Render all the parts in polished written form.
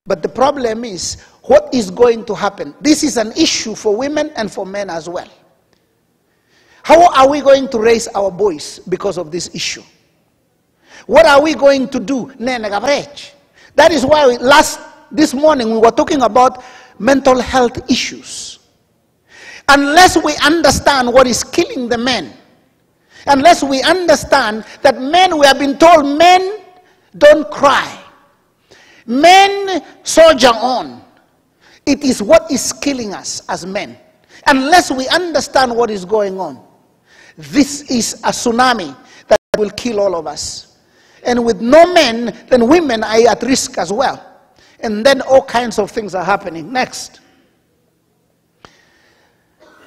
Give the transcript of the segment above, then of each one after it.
But the problem is, what is going to happen? This is an issue for women and for men as well. How are we going to raise our boys because of this issue? What are we going to do? That is why this morning we were talking about mental health issues. Unless we understand what is killing the men, unless we understand that men, we have been told men don't cry, men soldier on. It is what is killing us as men. Unless we understand what is going on, this is a tsunami that will kill all of us. And with no men, then women are at risk as well. And then all kinds of things are happening. Next.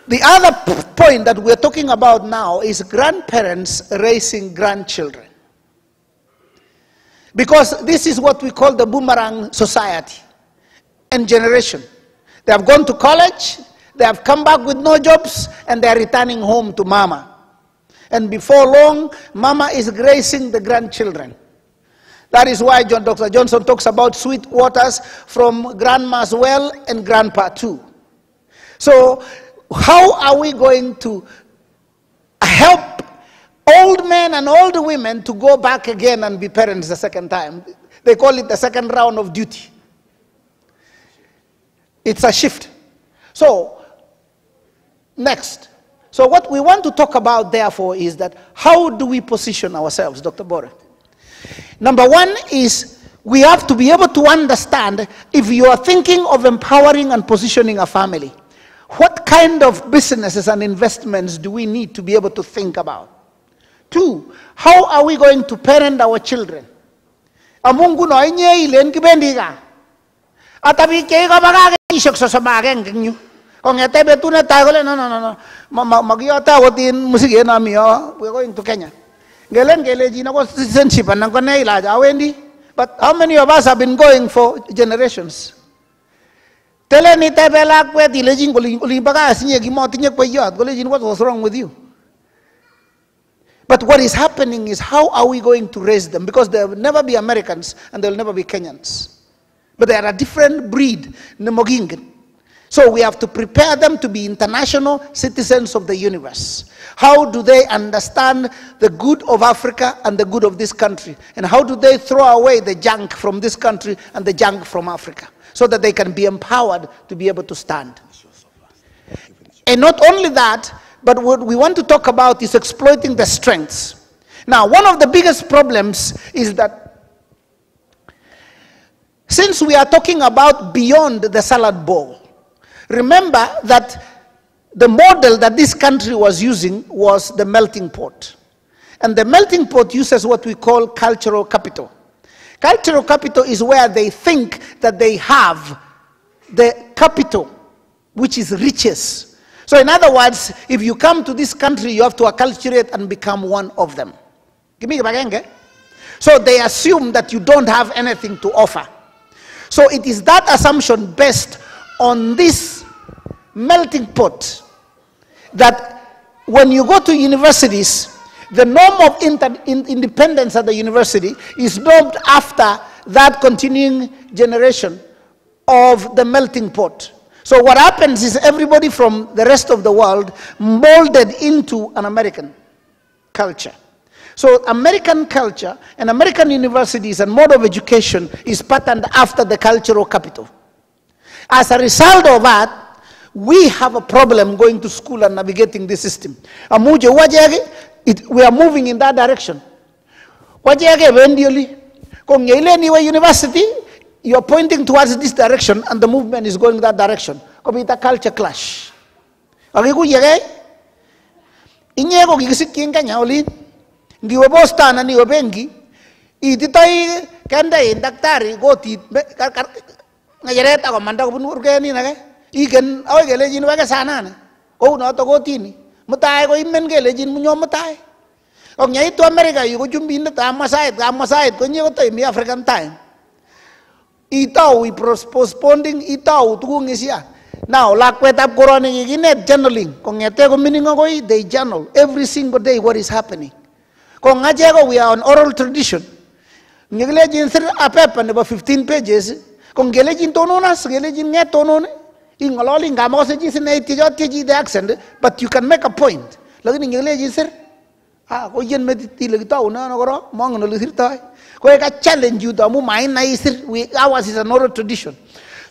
The other point that we're talking about now is grandparents raising grandchildren. Because this is what we call the boomerang society and generation. They have gone to college, they have come back with no jobs, and they are returning home to mama. And before long, mama is raising the grandchildren. That is why Dr. Johnson talks about sweet waters from grandma's well and grandpa too. So, how are we going to help old men and old women to go back again and be parents the second time? They call it the second round of duty. It's a shift. So, next. So what we want to talk about, therefore, is that how do we position ourselves, Dr. Bore? Number one is we have to be able to understand, if you are thinking of empowering and positioning a family, what kind of businesses and investments do we need to be able to think about? Two, how are we going to parent our children? Amungu no inye ilen kibendiga. Atabi ke ka baga isok so magen kinyu. Kung ete betu na tayo no. Magyata wotin musige na miyo. We're going to Kenya. Gelen geleji na ko citizenship an ko na ilaja awendi. But how many of us have been going for generations? Tele ni tebela kwe dilejin goli baga sinye gi motinye kwe yot golejin what was wrong with you? But what is happening is, how are we going to raise them? Because there will never be Americans and there will never be Kenyans. But they are a different breed, Nemogingen. So we have to prepare them to be international citizens of the universe. How do they understand the good of Africa and the good of this country? And how do they throw away the junk from this country and the junk from Africa, so that they can be empowered to be able to stand? And not only that, but what we want to talk about is exploiting the strengths. Now, one of the biggest problems is that since we are talking about beyond the salad bowl, remember that the model that this country was using was the melting pot. And the melting pot uses what we call cultural capital. Cultural capital is where they think that they have the capital, which is riches. So in other words, if you come to this country, you have to acculturate and become one of them. So they assume that you don't have anything to offer. So it is that assumption based on this melting pot that when you go to universities, the norm of independence at the university is normed after that continuing generation of the melting pot. So what happens is everybody from the rest of the world molded into an American culture. So American culture and American universities and mode of education is patterned after the cultural capital. As a result of that, we have a problem going to school and navigating the system. We are moving in that direction. University, you are pointing towards this direction and the movement is going that direction. It's a culture clash. Ndiwe bosta na niwe bengi ititai kanda daktari goti ngajereta ko manda ko bunur ke ni nage igen aw gele jin wa ke sana na ko no to goti ni mutai ko imen gele jin munyo mutai o nyai to America yu ko jumbi na ta masait ko nyi ko to mi African time itau we postponing itau tu ngisia now lakwet up corona ginet journaling ko ngete ko miningo ko they journal every single day what is happening. We are on oral tradition. A paper about 15 pages. Kung gelejin tononas, gelejin nge tonon, ingololi ngamo se jisi na itijot tiji the accent, but you can make a point. Lagi ni gelejin sir, ko yen mediti lagi tau na nagoro, mong no lisir tay. Ko eka challenge you to mu main na isir. Ours is an oral tradition.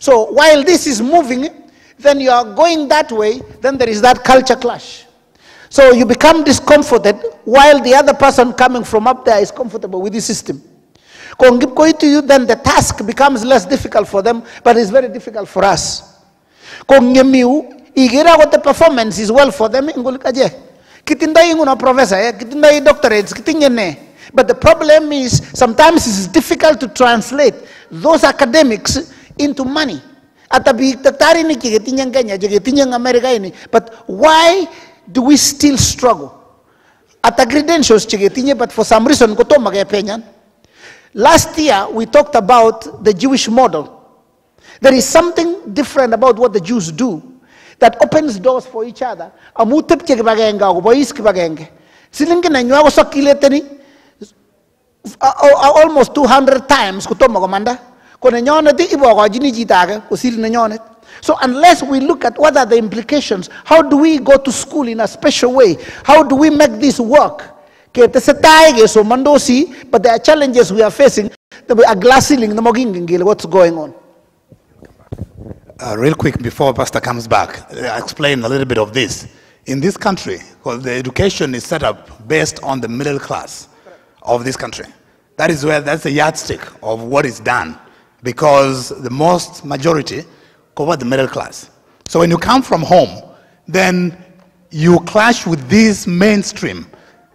So while this is moving, then you are going that way. Then there is that culture clash. So you become discomforted while the other person coming from up there is comfortable with the system. Kung give ko to you, then the task becomes less difficult for them, but it's very difficult for us. Kung yemiu, igira what the performance is well for them, ingul kaje. Kitindai nguna professor, kitindai doctorates, kitinye. But the problem is sometimes it's difficult to translate those academics into money. Atabi taktari ni kitinyang Kenya, kitinyang America ini. But why do we still struggle? At credentials chigetinye, but for some reason ko to magapenyan. Last year we talked about the Jewish model. There is something different about what the Jews do that opens doors for each other. Amutep chigebagenga ko boys kibagenge. Silingi na nywa ko sakileteni almost 200 times ko to magomanda. Ko na nyone di ibo ko jini jitaga ko sil na nyone. So unless we look at what are the implications, how do we go to school in a special way? How do we make this work? But there are challenges we are facing. A glass ceiling, what's going on? Real quick, before Pastor comes back, I'll explain a little bit of this. In this country, because the education is set up based on the middle class of this country. That's the yardstick of what is done, because the most majority cover the middle class. So when you come from home, then you clash with this mainstream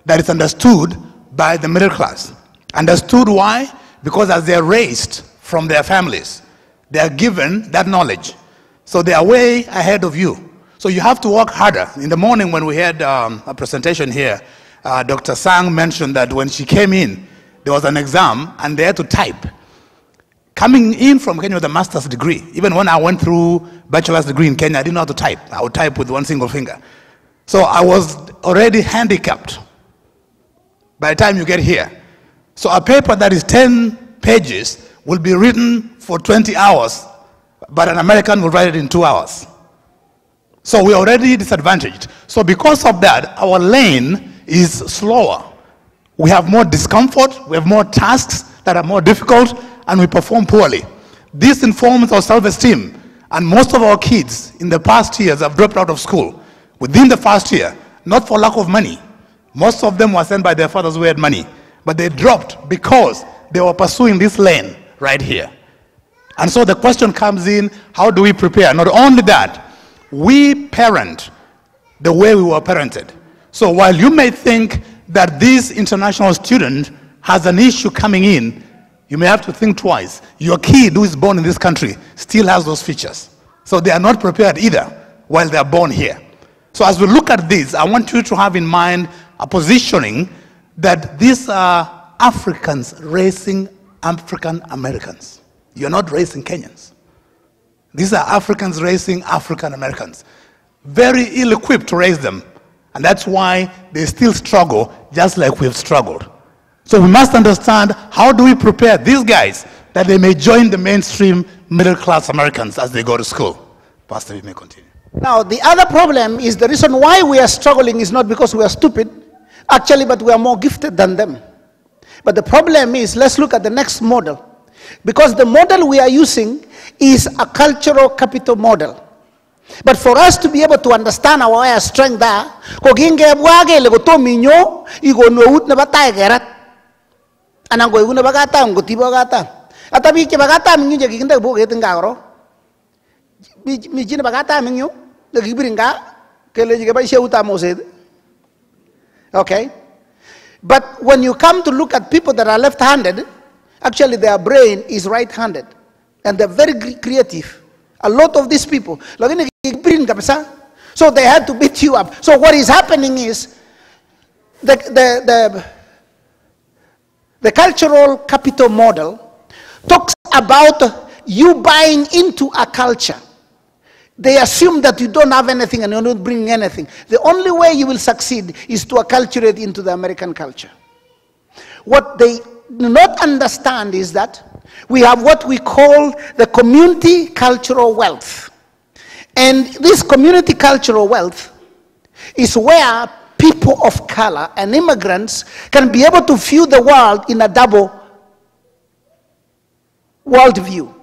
that is understood by the middle class. Understood why? Because as they are raised from their families, they are given that knowledge. So they are way ahead of you. So you have to work harder. In the morning when we had a presentation here, Dr. Sang mentioned that when she came in, there was an exam and they had to type. Coming in from Kenya with a master's degree, even when I went through bachelor's degree in Kenya, I didn't know how to type. I would type with one single finger. So I was already handicapped by the time you get here. So a paper that is 10 pages will be written for 20 hours, but an American will write it in 2 hours. So we're already disadvantaged. So because of that, our lane is slower. We have more discomfort, we have more tasks that are more difficult, and we perform poorly. This informs our self-esteem, and most of our kids in the past years have dropped out of school within the first year, not for lack of money. Most of them were sent by their fathers who had money, but they dropped because they were pursuing this lane right here. And so the question comes in, how do we prepare? Not only that, we parent the way we were parented. So while you may think that this international student has an issue coming in, you may have to think twice. Your kid who is born in this country still has those features. So they are not prepared either while they are born here. So as we look at this, I want you to have in mind a positioning that these are Africans raising African Americans. You're not raising Kenyans. These are Africans raising African Americans. Very ill-equipped to raise them. And that's why they still struggle just like we've struggled. So we must understand, how do we prepare these guys that they may join the mainstream middle-class Americans as they go to school? Pastor, you may continue. Now, the other problem is the reason why we are struggling is not because we are stupid, actually, but we are more gifted than them. But the problem is, let's look at the next model. Because the model we are using is a cultural capital model. But for us to be able to understand our strength there, okay? But when you come to look at people that are left-handed, actually their brain is right-handed. And they're very creative. A lot of these people. So they had to beat you up. So what is happening is the cultural capital model talks about you buying into a culture. They assume that you don't have anything and you're not bringing anything. The only way you will succeed is to acculturate into the American culture. What they do not understand is that we have what we call the community cultural wealth. And this community cultural wealth is where people of color and immigrants can be able to view the world in a double worldview.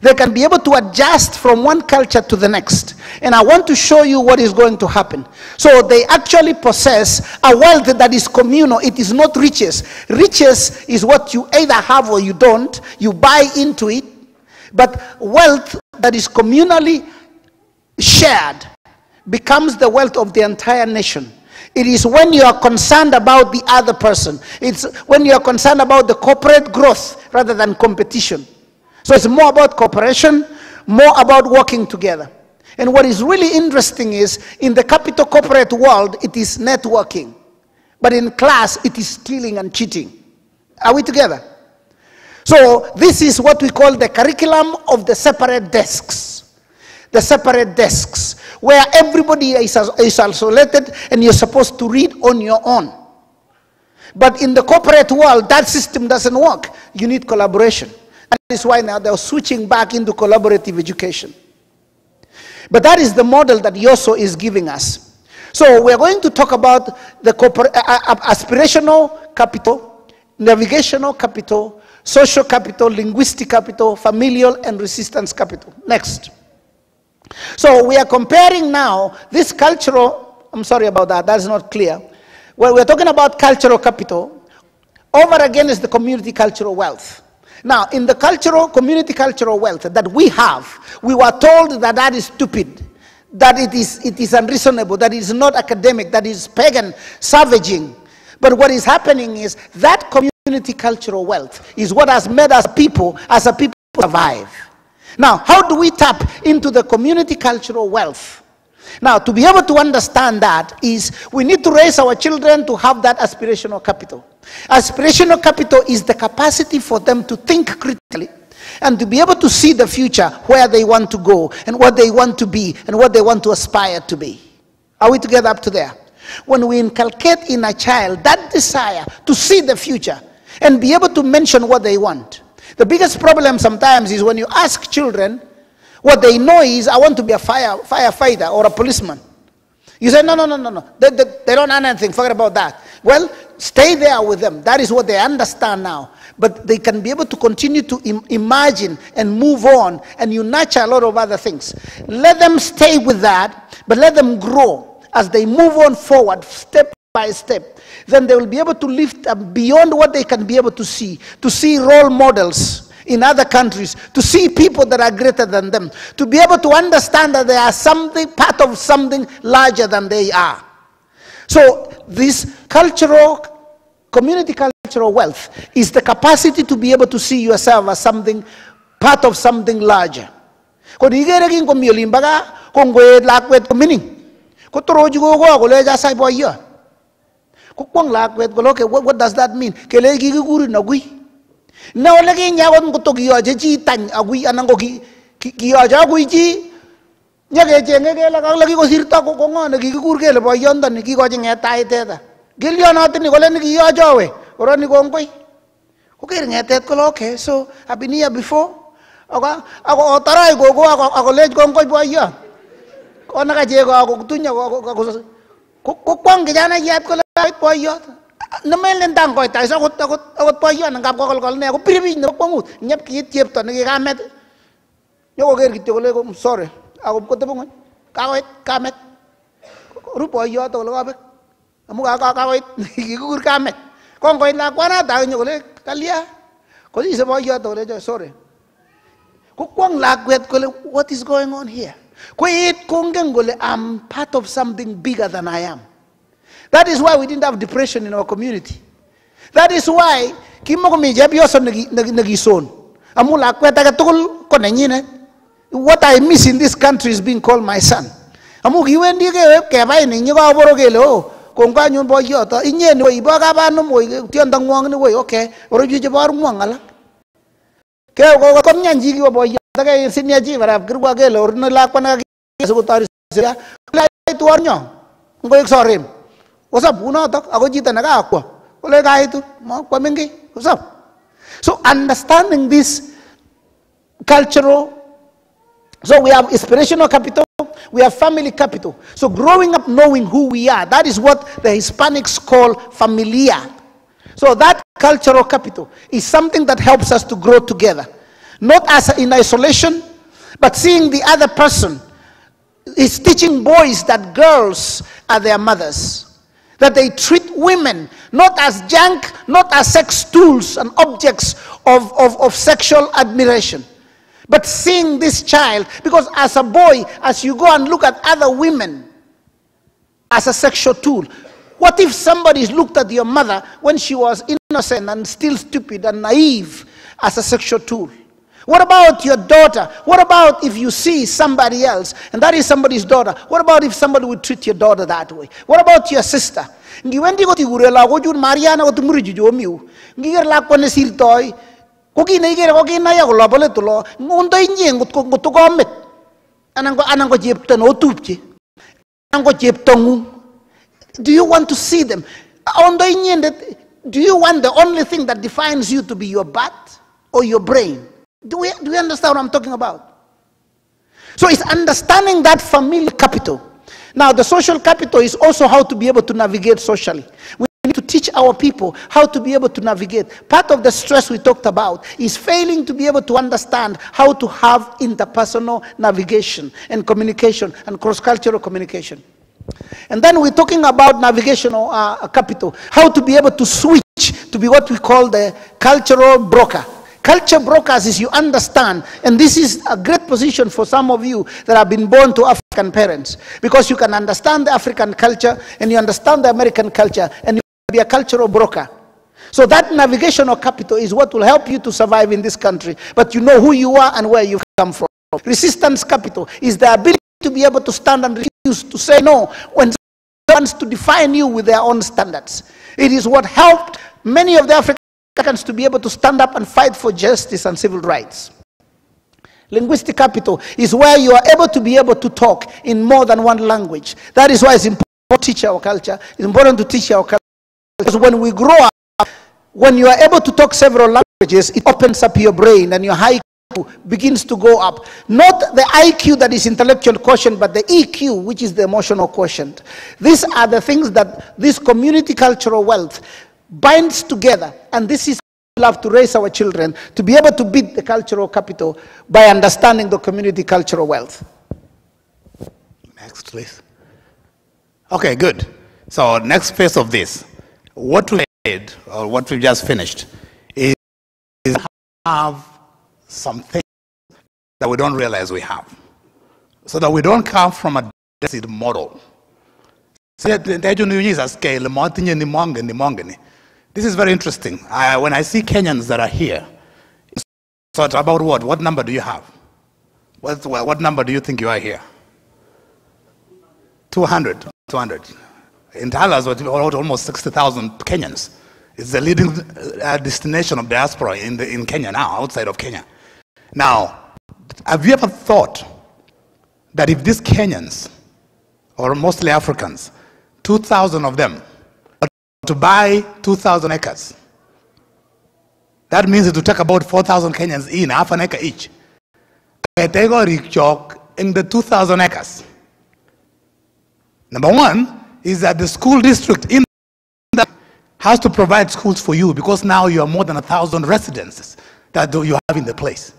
They can be able to adjust from one culture to the next. And I want to show you what is going to happen. So they actually possess a wealth that is communal. It is not riches. Riches is what you either have or you don't. You buy into it. But wealth that is communally shared becomes the wealth of the entire nation. It is when you are concerned about the other person. It's when you are concerned about the corporate growth rather than competition. So it's more about cooperation, more about working together. And what is really interesting is, in the capital corporate world, it is networking. But in class, it is stealing and cheating. Are we together? So this is what we call the curriculum of the separate desks. The separate desks, where everybody is isolated and you're supposed to read on your own. But in the corporate world, that system doesn't work. You need collaboration. And that is why now they're switching back into collaborative education. But that is the model that Yoso is giving us. So we're going to talk about the aspirational capital, navigational capital, social capital, linguistic capital, familial and resistance capital. Next. So we are comparing now this cultural, I'm sorry about that, that's not clear. Well, we're talking about cultural capital over against the community cultural wealth. Now, in the community cultural wealth that we have, we were told that that is stupid, that it is unreasonable, that it is not academic, that is pagan, savaging. But what is happening is that community cultural wealth is what has made us people, as a people, survive. Now, how do we tap into the community cultural wealth? Now, to be able to understand that is we need to raise our children to have that aspirational capital. Aspirational capital is the capacity for them to think critically and to be able to see the future, where they want to go and what they want to be and what they want to aspire to be. Are we together up to there? When we inculcate in a child that desire to see the future and be able to mention what they want. The biggest problem sometimes is when you ask children, what they know is, I want to be a firefighter or a policeman. You say, no. They don't know anything, forget about that. Well, stay there with them. That is what they understand now. But they can be able to continue to imagine and move on, and you nurture a lot of other things. Let them stay with that, but let them grow as they move on forward, step by step. Then they will be able to lift up beyond what they can be able to see role models in other countries, to see people that are greater than them, to be able to understand that they are something, part of something larger than they are. So this community cultural wealth is the capacity to be able to see yourself as something, part of something larger. What does that mean? Now lagi nyawan ko to giyo ji tan agui anango giyo ja agui ji nyage jenge ke lagi ko sirta ko ngon gi gur ke le boyon dan gi ko jenge tai te da gilyo na tin ko len giyo jawe oro ni ko ngoi ko ke ngete ko loke so abinia before ako tarai go ako le ko ngoi boyo ko na ka je ko ako tunya ko kwang ke jana yat ko le boyo Namelen tang koy tay sa akot pa yan ang kapkakal na ako piribig na pangut nyap kit to nagikamet yo ko ger kityo ko sorry ako ko tebong kamet rupo yo to lo abek amu kawit gigur kamet kong koy la kwana ta nyo le kalia ko si sa yo to le sorry ko kwang lakwet ko le what is going on here ko it kong gole I'm part of something bigger than I am. That is why we didn't have depression in our community. That is why what I miss in this country is being called my son. What's up? Uno tak ako jita naga ako. Wala kahit mo pamingi. What's up? So understanding this cultural, so we have inspirational capital, we have family capital. So growing up knowing who we are, that is what the Hispanics call familia. So that cultural capital is something that helps us to grow together. Not as in isolation, but seeing the other person. Is teaching boys that girls are their mothers. That they treat women not as junk, not as sex tools and objects of sexual admiration. But seeing this child, because as a boy, as you go and look at other women as a sexual tool, what if somebody looked at your mother when she was innocent and still stupid and naive as a sexual tool? What about your daughter? What about if you see somebody else and that is somebody's daughter? What about if somebody would treat your daughter that way? What about your sister? Ngiwendi ko tigurela ko jun Mariana ko tumuri jo miu. Ngir la ko ne sirtoy. Ko kinigere ko kinaya ko labole tulo. Ngundoy nyeng ko gomet. Anang ko jepto no tupchi. Anang ko jepto ngu. Do you want to see them? Do you want the only thing that defines you to be your butt or your brain? Do we understand what I'm talking about? So it's understanding that family capital. Now the social capital is also how to be able to navigate socially. We need to teach our people how to be able to navigate. Part of the stress we talked about is failing to be able to understand how to have interpersonal navigation and communication and cross-cultural communication. And then we're talking about navigational capital, how to be able to switch to be what we call the cultural broker. Culture brokers is you understand, and this is a great position for some of you that have been born to African parents, because you can understand the African culture and you understand the American culture and you can be a cultural broker. So that navigational capital is what will help you to survive in this country, but you know who you are and where you've come from. Resistance capital is the ability to be able to stand and refuse to say no when someone wants to define you with their own standards. It is what helped many of the Africans to be able to stand up and fight for justice and civil rights. Linguistic capital is where you are able to be able to talk in more than one language. That is why it's important to teach our culture. It's important to teach our culture, because when we grow up, when you are able to talk several languages, it opens up your brain and your IQ begins to go up. Not the IQ that is intellectual quotient, but the EQ, which is the emotional quotient. These are the things that this community cultural wealth binds together, and this is we have to raise our children to be able to beat the cultural capital by understanding the community cultural wealth. Next, please. Okay, good. So next phase of this, what we did, or what we just finished, is have something that we don't realize we have, so that we don't come from a deficit model. This is very interesting. When I see Kenyans that are here, so it's about what? What number do you have? What number do you think you are here? 200. 200. In Talas, almost 60,000 Kenyans. It's the leading destination of diaspora in Kenya now, outside of Kenya. Now, have you ever thought that if these Kenyans, or mostly Africans, 2,000 of them, to buy 2,000 acres. That means it will take about 4,000 Kenyans in, half an acre each. They go in the 2,000 acres. Number one is that the school district in that has to provide schools for you, because now you are more than 1,000 residences that you have in the place.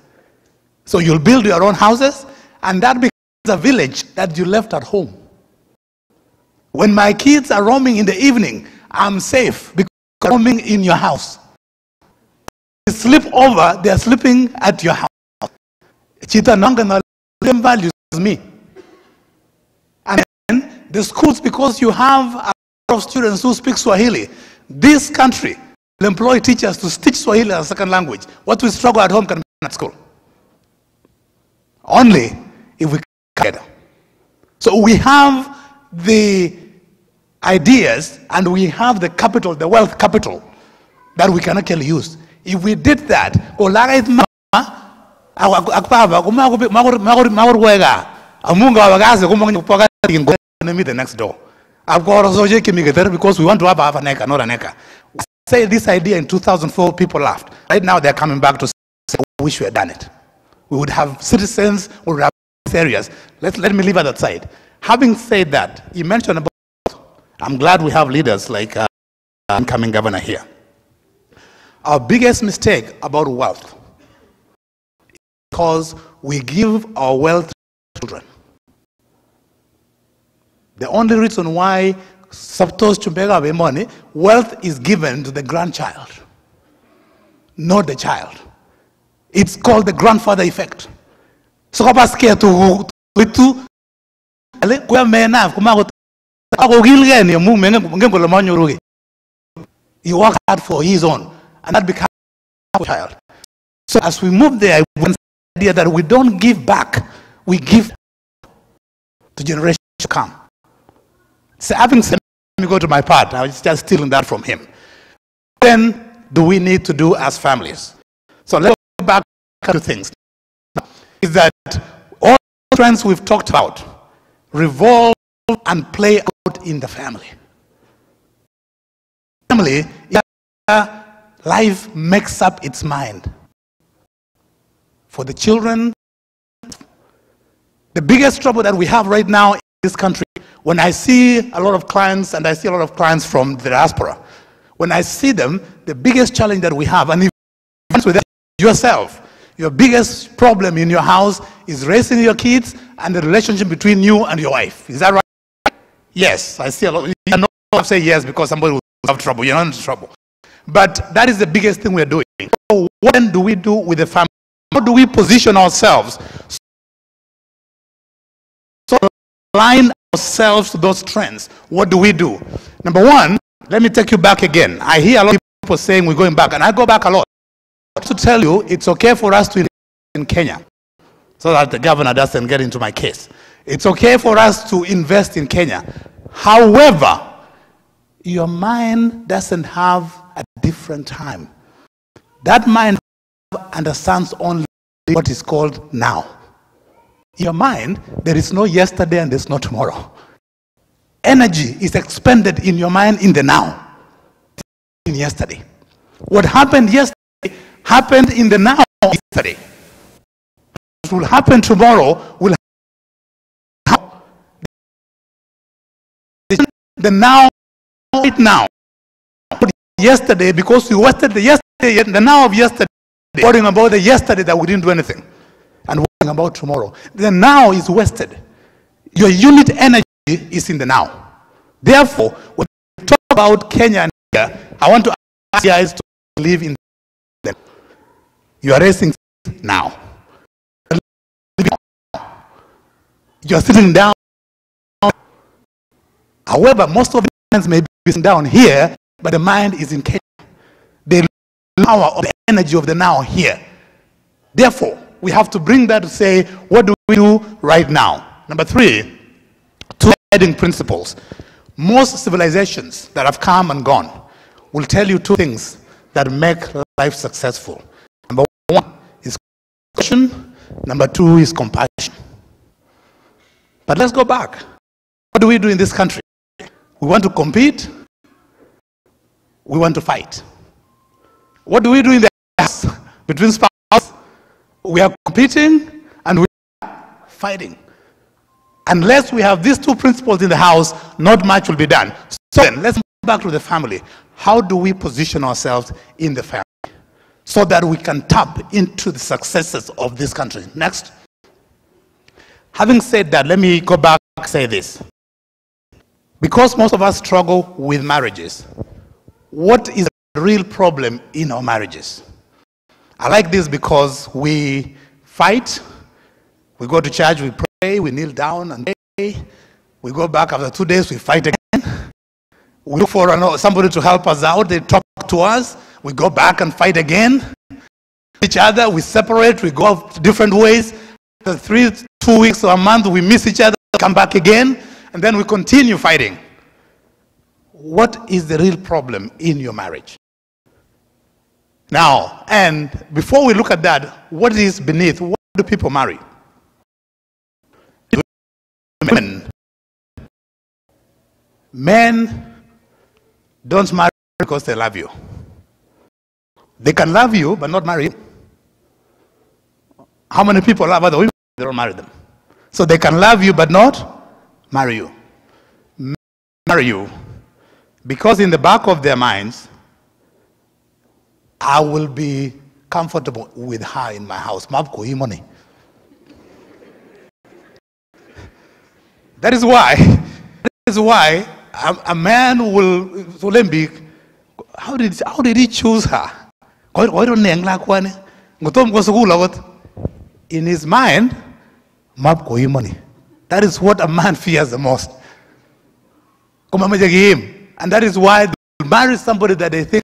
So you'll build your own houses, and that becomes a village that you left at home. When my kids are roaming in the evening, I'm safe because I'm roaming in your house. They sleep over, they are sleeping at your house. Chita Nanga same values as me. And then the schools, because you have a lot of students who speak Swahili, this country will employ teachers to teach Swahili as a second language. What we struggle at home can be at school. Only if we come together. So we have the ideas and we have the capital, the wealth capital that we can actually use. If we did that, the next door. Because we want to have an acre, not an acre. said this idea in 2004, people laughed. Right now, they're coming back to say, I wish we had done it. We would have citizens, we would have areas. Let me leave it aside. Having said that, you mentioned about, I'm glad we have leaders like incoming governor here. Our biggest mistake about wealth is because we give our wealth to children. The only reason why money, wealth is given to the grandchild, not the child. It's called the grandfather effect. So I'm scared to he worked hard for his own, and that becomes a child. So as we move there, we want the idea that we don't give back, we give to generations to come. So having said, let me go to my part. I was just stealing that from him. Then do we need to do as families? So let's go back to things. Is that all the trends we've talked about revolve and play out in the family. Family, life makes up its mind. For the children, the biggest trouble that we have right now in this country, when I see a lot of clients, and I see a lot of clients from the diaspora, when I see them, the biggest challenge that we have, and if with yourself, your biggest problem in your house is raising your kids and the relationship between you and your wife. Is that right? Yes, I see a lot. I know I say yes because somebody will have trouble. You're not in trouble. But that is the biggest thing we're doing. So what then do we do with the family? How do we position ourselves so align ourselves to those trends? What do we do? Number one, let me take you back again. I hear a lot of people saying we're going back, and I go back a lot. To tell you, it's okay for us to invest in Kenya, so that the governor doesn't get into my case. It's okay for us to invest in Kenya. However, your mind doesn't have a different time. That mind understands only what is called now. In your mind, there is no yesterday and there's no tomorrow. Energy is expended in your mind in the now, in yesterday. What happened yesterday happened in the now yesterday. What will happen tomorrow will happen the now right now. Yesterday, because we wasted the yesterday, the now of yesterday, worrying about the yesterday that we didn't do anything, and worrying about tomorrow. The now is wasted. Your unit energy is in the now. Therefore, when we talk about Kenya and India, I want to ask you guys to live in them. You are raising now. You are sitting down. However, most of the minds may be sitting down here, but the mind is in Kenya. The power of the energy of the now here. Therefore, we have to bring that to say, what do we do right now? Number three, two guiding principles. Most civilizations that have come and gone will tell you two things that make life successful. Number one is compassion. Number two is compassion. But let's go back. What do we do in this country? We want to compete. We want to fight. What do we do in the house? Between spouses, we are competing and we are fighting. Unless we have these two principles in the house, not much will be done. So then, let's move back to the family. How do we position ourselves in the family so that we can tap into the successes of this country? Next. Having said that, let me go back and say this. Because most of us struggle with marriages, what is the real problem in our marriages? I like this because we fight, we go to church, we pray, we kneel down and pray, we go back after 2 days, we fight again, we look for somebody to help us out, they talk to us, we go back and fight again, each other, we separate, we go different ways, after 2 weeks or a month, we miss each other, come back again, and then we continue fighting. What is the real problem in your marriage? Now, and before we look at that, what is beneath? Why do people marry? Men don't marry because they love you. They can love you but not marry you. How many people love other women? They don't marry them. So they can love you but not marry you. Marry you because in the back of their minds, I will be comfortable with her in my house. Money. That is why a man will be. How did he choose her? In his mind, money. That is what a man fears the most. And that is why they will marry somebody that they think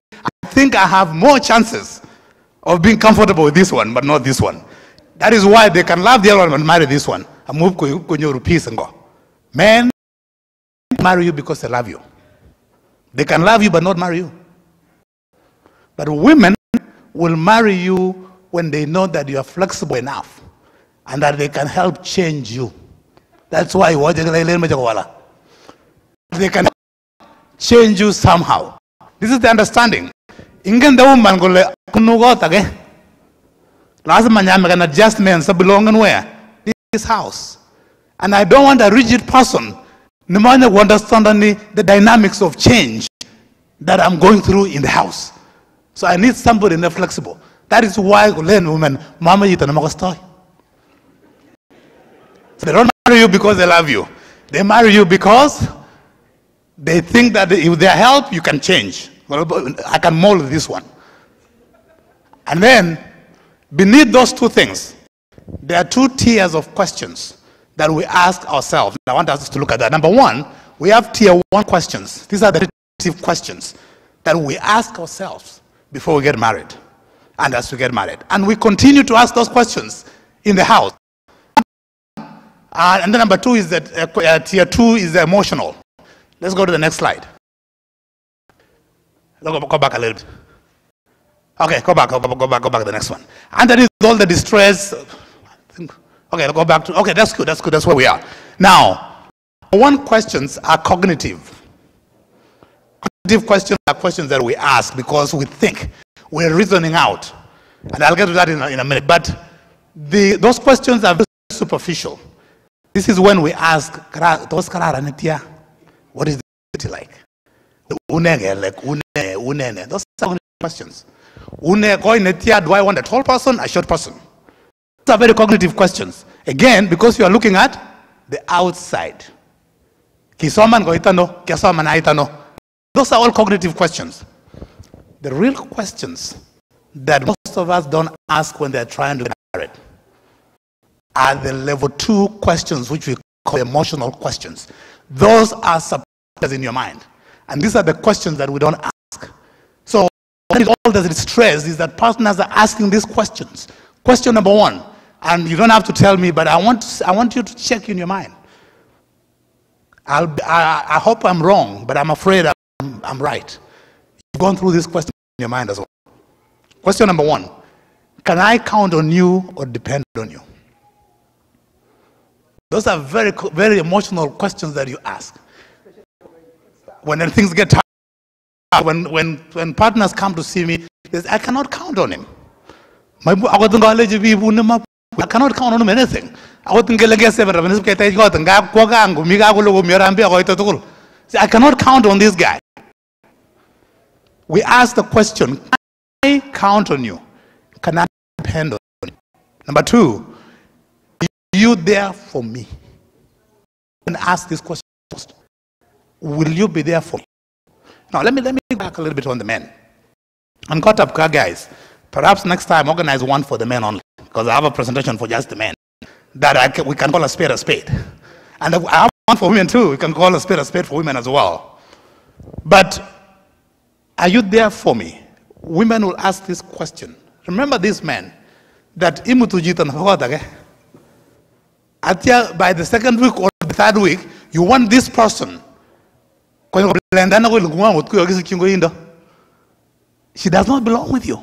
I have more chances of being comfortable with this one, but not this one. That is why they can love the other one and marry this one. And move to peace and go. Men marry you because they love you. They can love you but not marry you. But women will marry you when they know that you are flexible enough and that they can help change you. That's why they can change you somehow. This is the understanding. Ingen the woman go kunugotage. Last man an adjustment so belong and where? This house. And I don't want a rigid person. No matter who understands the dynamics of change that I'm going through in the house. So I need somebody flexible. That is why women, Mama Yita story. So they don't marry you because they love you. They marry you because they think that with their help you can change. Well, I can mold this one. And then beneath those two things, there are two tiers of questions that we ask ourselves. I want us to look at that. Number one, we have tier one questions. These are the questions that we ask ourselves before we get married and as we get married. And we continue to ask those questions in the house. And then number two is that tier two is the emotional. Let's go to the next slide. Go back a little bit. Okay, go back to the next one. And that is all the distress. Okay, go back to, okay, that's good, that's where we are. Now, one questions are cognitive. Cognitive questions are questions that we ask because we think, we're reasoning out. And I'll get to that in a minute. But those questions are very superficial. This is when we ask, what is the city like? Those are questions. Do I want a tall person, a short person? Those are very cognitive questions. Again, because you are looking at the outside. Those are all cognitive questions. The real questions that most of us don't ask when they're trying to get married are the level 2 questions, which we call emotional questions. Those are subjects in your mind. And these are the questions that we don't ask. So what is all the stress is that partners are asking these questions. Question number one, and you don't have to tell me, but I want you to check in your mind. I hope I'm wrong, but I'm afraid I'm right. You've gone through this question in your mind as well. Question number one, can I count on you or depend on you? Those are very, very emotional questions that you ask. When things get tough, when partners come to see me, they say, I cannot count on him. I cannot count on him anything. I cannot count on this guy. We ask the question, can I count on you? Can I depend on you? Number two, are you there for me? And ask this question first. Will you be there for me? Now let me go back a little bit on the men. On Gotabgaa, guys, perhaps next time organize one for the men only, because I have a presentation for just the men that we can call a spade a spade. And I have one for women too. We can call a spade for women as well. But are you there for me? Women will ask this question. Remember this man that by the second week or the third week, you want this person. She does not belong with you.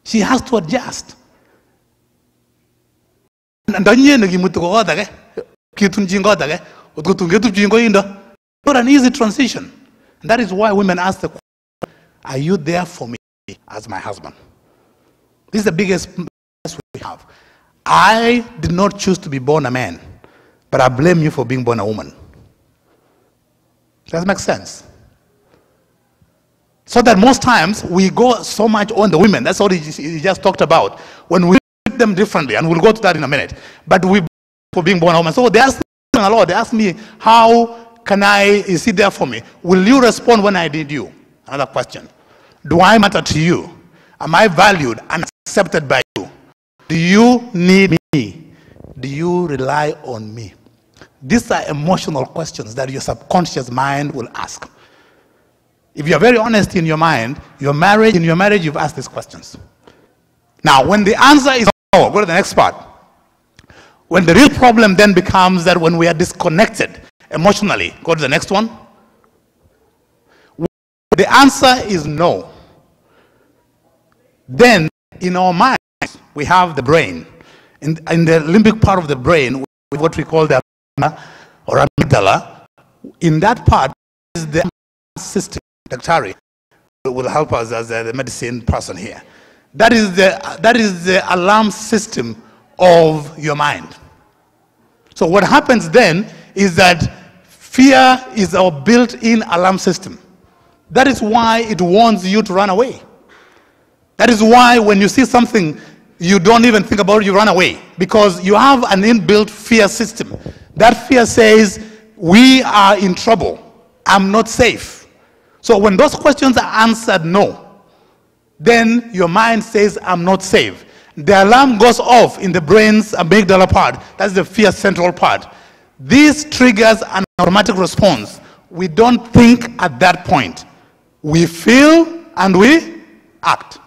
She has to adjust. Not an easy transition. And that is why women ask the question, are you there for me as my husband? This is the biggest mess we have. I did not choose to be born a man, but I blame you for being born a woman. Does that make sense? So that most times we go so much on the women. That's what he just talked about. When we treat them differently, and we'll go to that in a minute. But we for being born a woman. So they asked me a lot. They asked me, how can is he there for me? Will you respond when I need you? Another question. Do I matter to you? Am I valued and accepted by you? Do you need me? Do you rely on me? These are emotional questions that your subconscious mind will ask. If you're very honest in your mind, in your marriage, you've asked these questions. Now, when the answer is no, go to the next part. When the real problem then becomes that when we are disconnected emotionally, go to the next one. When the answer is no, then in our minds, we have the brain. In the limbic part of the brain, what we call the or amygdala, in that part is the system. Dr. will help us as the medicine person here. That is the alarm system of your mind. So what happens then is that fear is our built-in alarm system. That is why it warns you to run away. That is why when you see something you don't even think about it, you run away, because you have an inbuilt fear system. That fear says, we are in trouble. I'm not safe. So when those questions are answered no, then your mind says, I'm not safe. The alarm goes off in the brain's amygdala part. That's the fear central part. This triggers an automatic response. We don't think at that point. We feel and we act.